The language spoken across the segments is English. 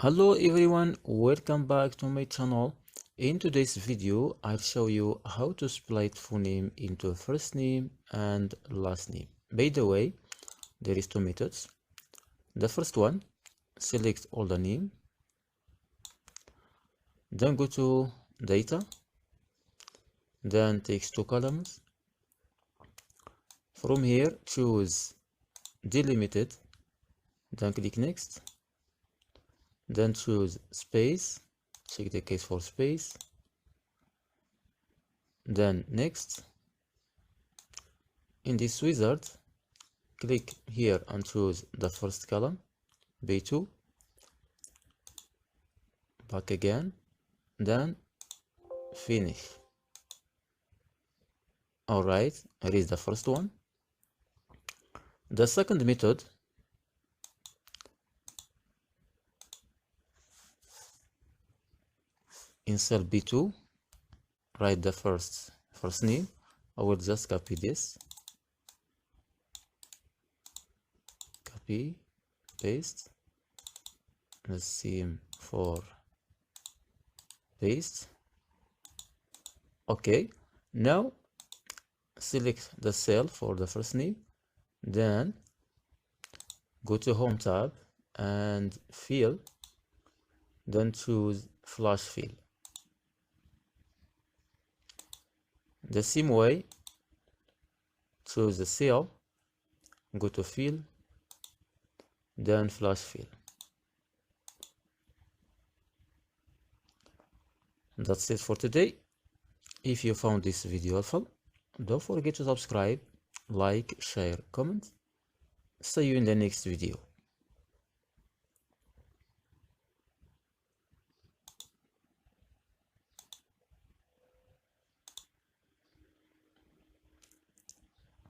Hello everyone, welcome back to my channel. In today's video, I'll show you how to split phoneme into first name and last name. By the way, there is two methods. The first one, select all the name, then go to data, then takes two columns. From here, choose delimited, then click next, then choose space, check the case for space, then next. In this wizard, click here and choose the first column, B2, back again, then finish. Alright, here is the first one. The second method, in cell B2, write the first name. I will just copy this, copy, paste, the same for paste. Okay, now select the cell for the first name, then go to home tab and fill, then choose flash fill. The same way, choose the cell, go to fill, then flash fill. That's it for today. If you found this video helpful, don't forget to subscribe, like, share, comment. See you in the next video.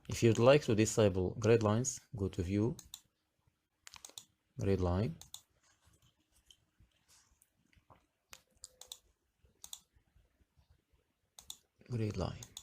If you'd like to disable grade lines, go to view, grade line, grade line.